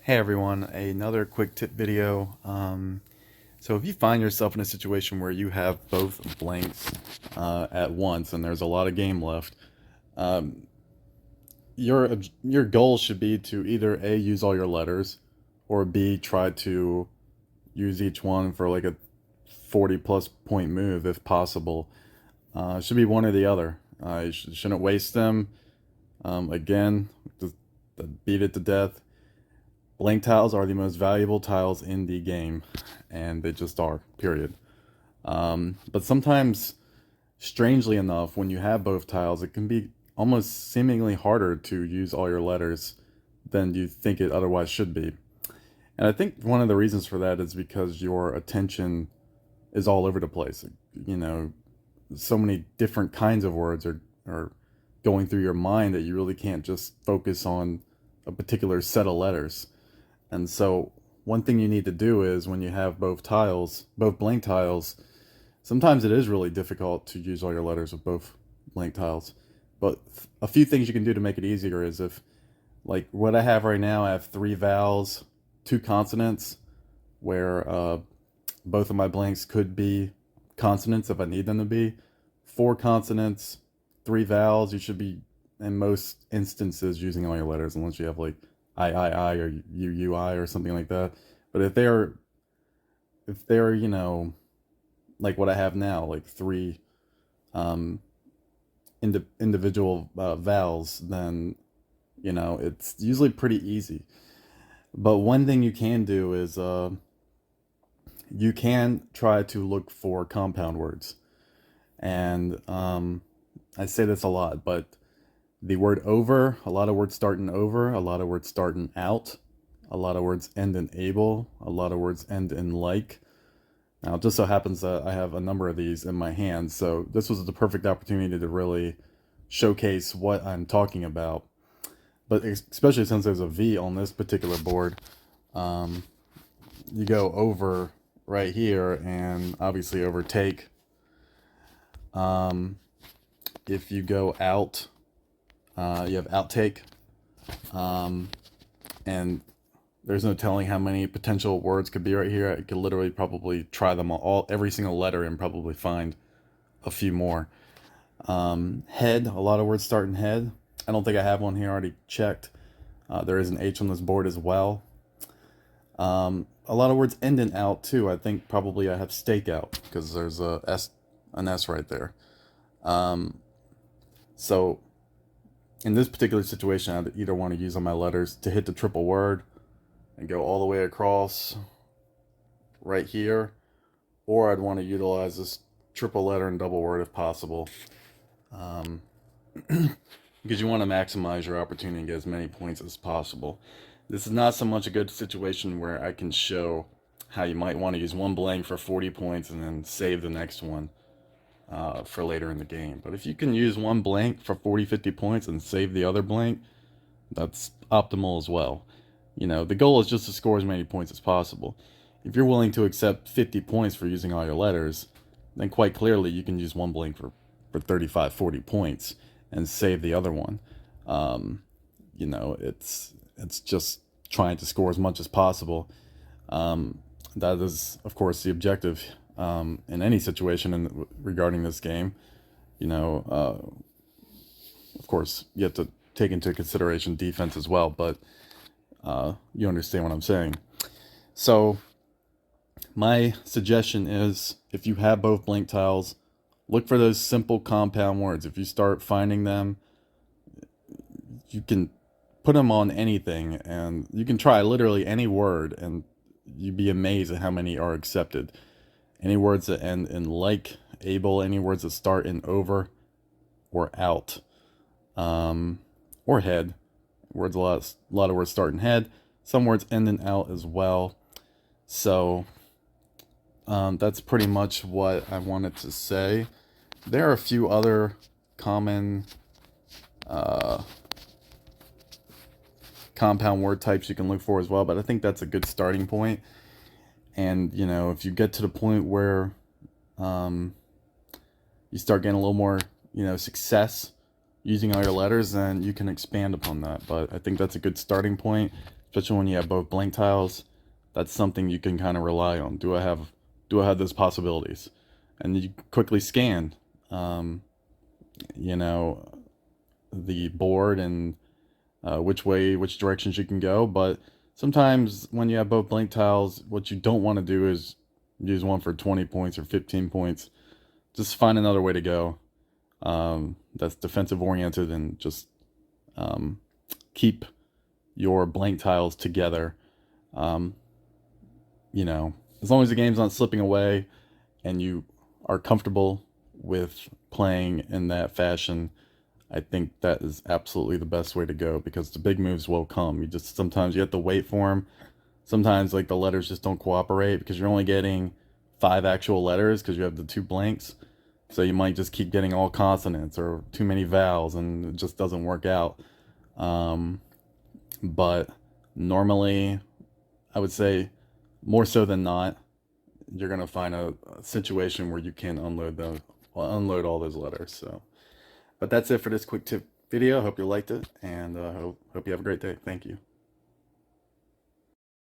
Hey everyone, another quick tip video. So if you find yourself in a situation where you have both blanks at once and there's a lot of game left, um, your goal should be to either A, use all your letters, or B, try to use each one for like a 40 plus point move if possible. It should be one or the other. You shouldn't waste them. Again, just beat it to death. Blank tiles are the most valuable tiles in the game, and they just are, period. But sometimes, strangely enough, when you have both tiles, it can be almost seemingly harder to use all your letters than you think it otherwise should be. And I think one of the reasons for that is because your attention is all over the place. You know, so many different kinds of words are going through your mind that you really can't just focus on a particular set of letters. And so one thing you need to do is when you have both tiles, both blank tiles, sometimes it is really difficult to use all your letters with both blank tiles. But a few things you can do to make it easier is if, like what I have right now, I have three vowels, two consonants, where both of my blanks could be consonants if I need them to be. Four consonants, three vowels, you should be, in most instances, using all your letters unless you have like I or UUI or something like that. But if they're like what I have now, like three um, individual vowels, then it's usually pretty easy. But one thing you can do is you can try to look for compound words, and I say this a lot, but the word over, a lot of words start in over, a lot of words start in out, a lot of words end in able, a lot of words end in like. Now, it just so happens that I have a number of these in my hands, so this was the perfect opportunity to really showcase what I'm talking about. But especially since there's a V on this particular board, um, you go over right here and obviously overtake. Um, if you go out, you have outtake, um, and there's no telling how many potential words could be right here. I could literally probably try them all, every single letter, and probably find a few more. Head, a lot of words start in head. I don't think I have one here, I already checked. There is an H on this board as well. A lot of words end in out too. I think probably I have stakeout because there's an S right there. Um, so in this particular situation, I either want to use on my letters to hit the triple word and go all the way across right here, or I'd want to utilize this triple letter and double word if possible, um, because you want to maximize your opportunity and get as many points as possible. This is not so much a good situation where I can show how you might want to use one blank for 40 points and then save the next one for later in the game. But if you can use one blank for 40, 50 points and save the other blank, that's optimal as well. The goal is just to score as many points as possible. If you're willing to accept 50 points for using all your letters, then quite clearly you can use one blank for 35, 40 points and save the other one. Um, it's just trying to score as much as possible. Um, that is, of course, the objective in any situation regarding this game. Of course, you have to take into consideration defense as well, but you understand what I'm saying. So my suggestion is, if you have both blank tiles, look for those simple compound words. If you start finding them, you can put them on anything, and you can try literally any word, and you'd be amazed at how many are accepted. Any words that end in like, able, any words that start in over or out, or head. Words, a lot of words start in head. Some words end in out as well. So that's pretty much what I wanted to say. There are a few other common compound word types you can look for as well, but I think that's a good starting point. And if you get to the point where you start getting a little more success using all your letters, then you can expand upon that. But I think that's a good starting point. especially when you have both blank tiles. That's something you can kind of rely on. Do I have those possibilities? And you quickly scan, um, you know, the board and which directions you can go. But sometimes when you have both blank tiles, what you don't want to do is use one for 20 points or 15 points. Just find another way to go, that's defensive oriented, and just um, keep your blank tiles together. Um, as long as the game's not slipping away and you are comfortable with playing in that fashion, I think that is absolutely the best way to go, because the big moves will come. Sometimes you have to wait for them. Sometimes like the letters just don't cooperate because you're only getting 5 actual letters because you have the 2 blanks. So you might just keep getting all consonants or too many vowels, and it just doesn't work out. Um, but normally, I would say more so than not, you're gonna find a situation where you can unload all those letters. So, but that's it for this quick tip video. I hope you liked it, and hope you have a great day. Thank you.